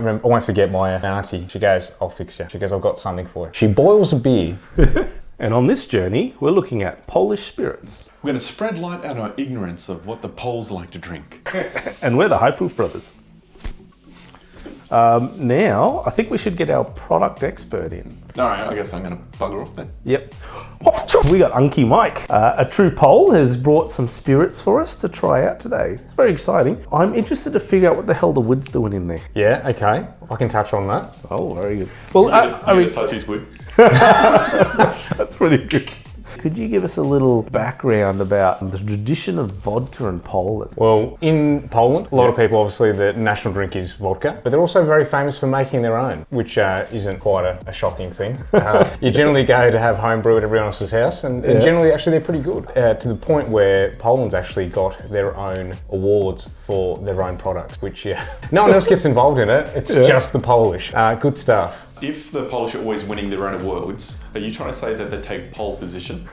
Remember, I won't forget my auntie. She goes, I'll fix you. She goes, I've got something for you. She boils a beer. And on this journey, we're looking at Polish spirits. We're going to spread light on our ignorance of what the Poles like to drink. And we're the High Proof Brothers. Now, I think we should get our product expert in. All right, I guess I'm going to bugger off then. Yep. We got Unky Mike. A true Pole has brought some spirits for us to try out today. It's very exciting. I'm interested to figure out what the hell the wood's doing in there. Yeah, okay. I can touch on that. Oh, very good. Well, I mean, touch his wood. That's pretty good. Could you give us a little background about the tradition of vodka in Poland? Well, in Poland, a lot of people, obviously, the national drink is vodka, but they're also very famous for making their own, which isn't quite a shocking thing. You generally go to have home brew at everyone else's house, and generally, actually, they're pretty good, to the point where Poland's actually got their own awards for their own products, which no one else gets involved in it. It's just the Polish. Good stuff. If the Polish are always winning their own awards, are you trying to say that they take pole position?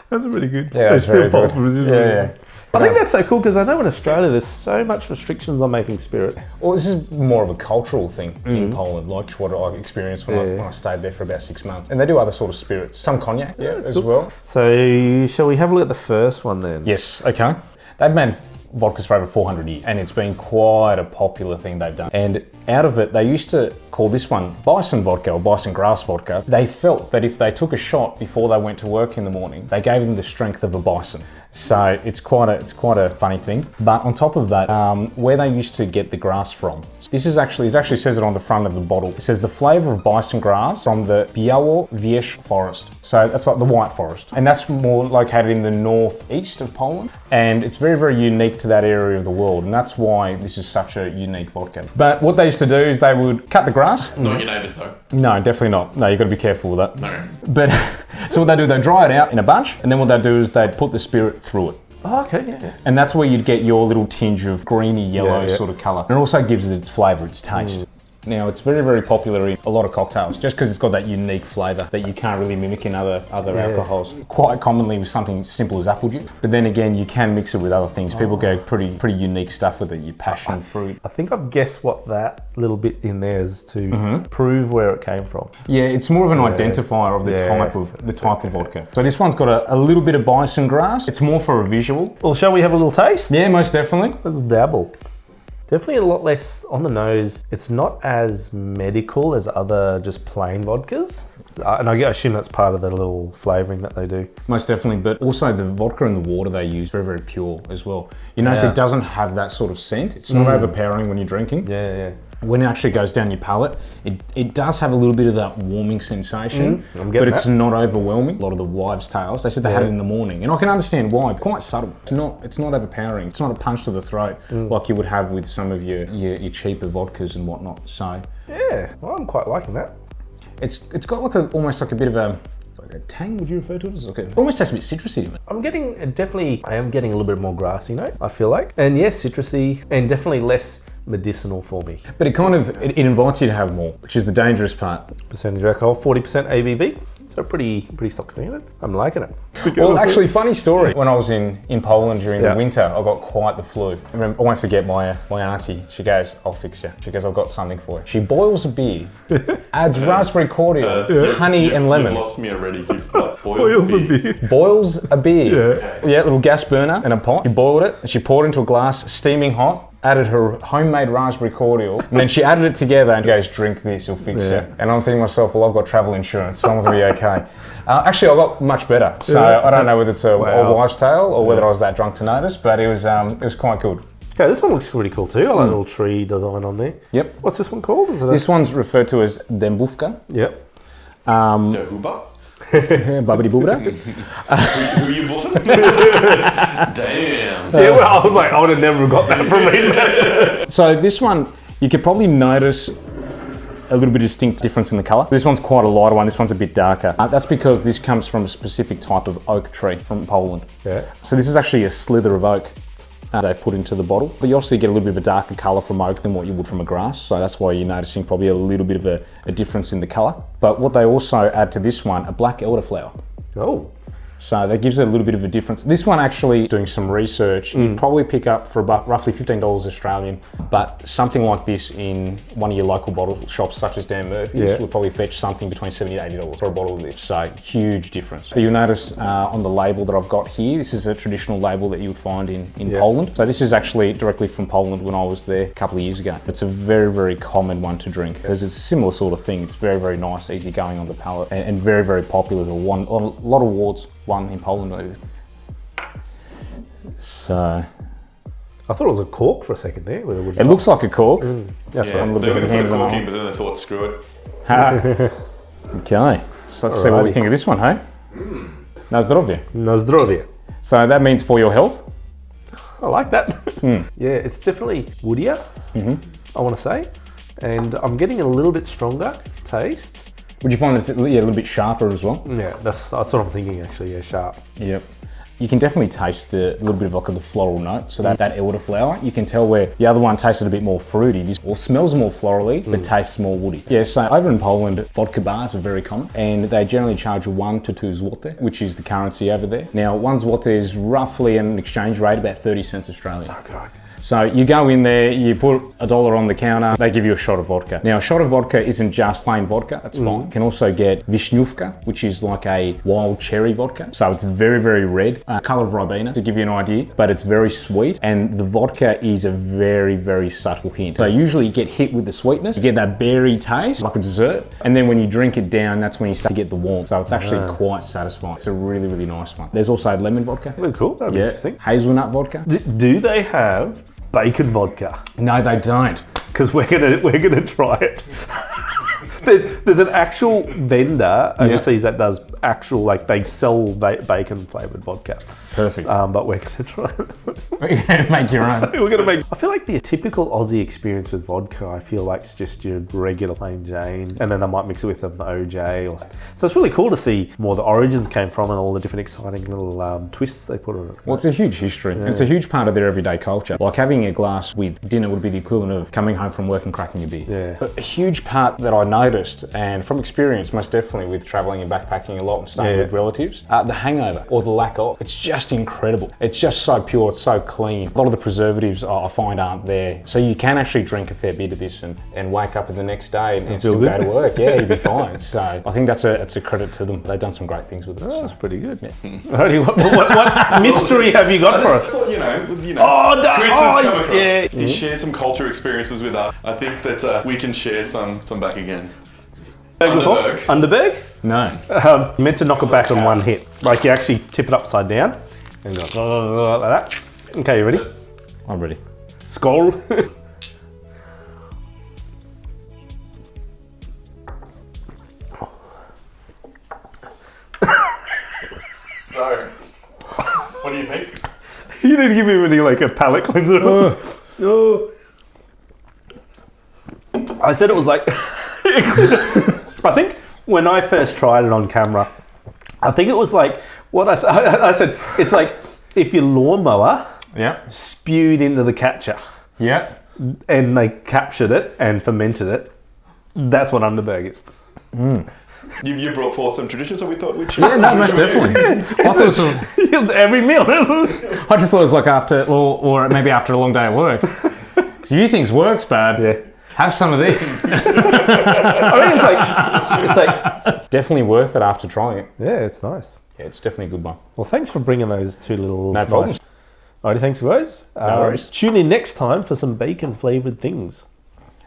That's really good. Yeah, that's very good. Yeah. I think that's so cool because I know in Australia there's so much restrictions on making spirit. Well, this is more of a cultural thing in Poland, like what I experienced when I stayed there for about 6 months. And they do other sort of spirits, some cognac as well. So shall we have a look at the first one then? Yes, okay. They've made vodkas for over 400 years, and it's been quite a popular thing they've done. And out of it, they used to call this one bison vodka or bison grass vodka. They felt that if they took a shot before they went to work in the morning, they gave them the strength of a bison. So it's quite a funny thing. But on top of that, where they used to get the grass from, this is actually, it actually says it on the front of the bottle. It says the flavour of bison grass from the Białowież forest. So that's like the white forest. And that's more located in the northeast of Poland. And it's very, very unique to that area of the world. And that's why this is such a unique vodka. But what they used to do is they would cut the grass. Not your neighbours though. No, definitely not. No, you've got to be careful with that. No. But so what they do, they dry it out in a bunch. And then what they do is they put the spirit through it. Oh, okay, yeah. And that's where you'd get your little tinge of greeny yellow sort of colour. And it also gives it its flavour, its taste. Now, it's very, very popular in a lot of cocktails, just because it's got that unique flavour that you can't really mimic in other alcohols. Quite commonly with something simple as apple juice, but then again, you can mix it with other things. People go pretty unique stuff with it, your passion fruit. I think I've guessed what that little bit in there is to prove where it came from. Yeah, it's more of an identifier of the type of vodka. So this one's got a little bit of bison grass. It's more for a visual. Well, shall we have a little taste? Yeah, most definitely. Let's dabble. Definitely a lot less on the nose. It's not as medical as other just plain vodkas. And I assume that's part of the little flavouring that they do. Most definitely, but also the vodka and the water they use, very, very pure as well. You notice it doesn't have that sort of scent. It's not overpowering when you're drinking. Yeah. When it actually goes down your palate, it does have a little bit of that warming sensation, but it's not overwhelming. A lot of the wives' tales, they said they had it in the morning, and I can understand why. Quite subtle. It's not overpowering. It's not a punch to the throat like you would have with some of your cheaper vodkas and whatnot. So yeah, well, I'm quite liking that. It's got like almost like a bit of a tang, would you refer to it as? It almost has a bit citrusy to it. I am getting a little bit more grassy note, I feel like. And yes, citrusy, and definitely less medicinal for me. But it invites you to have more, which is the dangerous part. Percentage alcohol, 40% ABV. So pretty stock standard. I'm liking it. Well, actually, funny story. When I was in Poland during the winter, I got quite the flu. I won't forget my auntie. She goes, I'll fix you. She goes, I've got something for you. She boils a beer, adds raspberry cordial, honey and lemon. You've lost me already. Boils a beer. Boils a beer. Yeah, little gas burner in a pot. She boiled it, and she poured it into a glass, steaming hot. Added her homemade raspberry cordial, and then she added it together and goes, drink this, you'll fix it. And I'm thinking to myself, well, I've got travel insurance, so I'm gonna be okay. Actually, I got much better. So I don't know whether it's a wives' tale or whether I was that drunk to notice, but it was quite good. Okay, this one looks pretty cool too. I like the little tree design on there. Yep. What's this one called? This one's referred to as dębówka. Yep. Dehuba? Bubbity boobada. Who you buffing? Damn. Yeah, well, I was like, I would have never got that from me. So this one, you could probably notice a little bit of distinct difference in the colour. This one's quite a lighter one, this one's a bit darker. That's because this comes from a specific type of oak tree from Poland. Yeah. So this is actually a slither of oak they put into the bottle. But you obviously get a little bit of a darker colour from oak than what you would from a grass. So that's why you're noticing probably a little bit of a difference in the colour. But what they also add to this one, a black elderflower. Oh. So that gives it a little bit of a difference. This one, actually, doing some research, you'd probably pick up for about roughly $15 Australian, but something like this in one of your local bottle shops, such as Dan Murphy's, would probably fetch something between $70 to $80 for a bottle of this. So huge difference. You'll notice on the label that I've got here, this is a traditional label that you would find in Poland. So this is actually directly from Poland when I was there a couple of years ago. It's a very, very common one to drink because it's a similar sort of thing. It's very, very nice, easy going on the palate, and very, very popular. A lot of awards won in Poland maybe. So I thought it was a cork for a second there. it looks like a cork. That's Yeah, right. I'm a they little were bit going to put a handed cork on. in, but then they thought, screw it. Okay, so let's see what we think of this one, hey? Na zdrowie. Na zdrowie. So that means for your health. I like that. Yeah, it's definitely woodier, I want to say. And I'm getting a little bit stronger taste. Would you find it's a little bit sharper as well? Yeah, that's what I'm thinking actually, yeah, sharp. Yep. You can definitely taste the little bit of like the floral note, so that elderflower. You can tell where the other one tasted a bit more fruity, this or smells more florally, but tastes more woody. Yeah, so over in Poland, vodka bars are very common, and they generally charge 1 to 2 zloty, which is the currency over there. Now, 1 zloty is roughly an exchange rate about 30 cents Australian. So good. So you go in there, you put $1 on the counter, they give you a shot of vodka. Now, a shot of vodka isn't just plain vodka, that's fine. You can also get Wisniówka, which is like a wild cherry vodka. So it's very, very red, color of Ribena, to give you an idea, but it's very sweet. And the vodka is a very, very subtle hint. So usually you get hit with the sweetness, you get that berry taste, like a dessert. And then when you drink it down, that's when you start to get the warmth. So it's actually quite satisfying. It's a really, really nice one. There's also lemon vodka. Really cool, that'd be interesting. Hazelnut vodka. Do they have bacon vodka? No, they don't. Because we're gonna try it. There's an actual vendor overseas that does actual, like, they sell bacon flavored vodka. Perfect. But we're gonna try it. You're gonna make your own. We're gonna make. I feel like the typical Aussie experience with vodka, I feel like it's just your regular plain Jane, and then I might mix it with an OJ. So it's really cool to see more the origins came from and all the different exciting little twists they put on it. Well, it's a huge history. It's a huge part of their everyday culture. Like having a glass with dinner would be the equivalent of coming home from work and cracking a beer. Yeah. But a huge part that I noticed, and from experience most definitely with traveling and backpacking a lot and staying with relatives, the hangover or the lack of. It's just incredible. It's just so pure, it's so clean. A lot of the preservatives I find aren't there. So you can actually drink a fair bit of this and wake up the next day and still go to work. Yeah, you'll be fine. So I think that's a credit to them. They've done some great things with it. Oh, that's pretty good. Yeah. Alrighty, what mystery have you got for us? Thought, you know, Chris has come across. You share some culture experiences with us. I think that we can share some back again. Underberg. Underberg? No. You meant to knock it back on one hit. Like you actually tip it upside down and go like that. Okay, you ready? I'm ready. Skål. So, what do you think? You didn't give me any like a palate cleanser. Oh. I said it was like. I think when I first tried it on camera, I think it was like what I said. It's like if your lawnmower spewed into the catcher. Yeah. And they captured it and fermented it. That's what Underberg is. You brought forth some traditions, so we thought we'd share. Yeah, no, most definitely. I thought it was Every meal. I just thought it was like after, or maybe after a long day of work. So you think work's bad? Yeah. Have some of this. I mean, it's like Definitely worth it after trying it. yeah, it's nice. Yeah, it's definitely a good one. Well, thanks for bringing those two little. No problem. Alrighty, thanks guys. No worries. Tune in next time for some bacon flavoured things.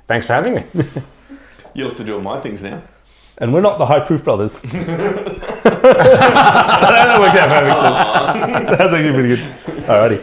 Thanks for having me. You'll have to do all my things now. And we're not the High Proof Brothers. That worked out perfectly. That's actually pretty good. Alrighty.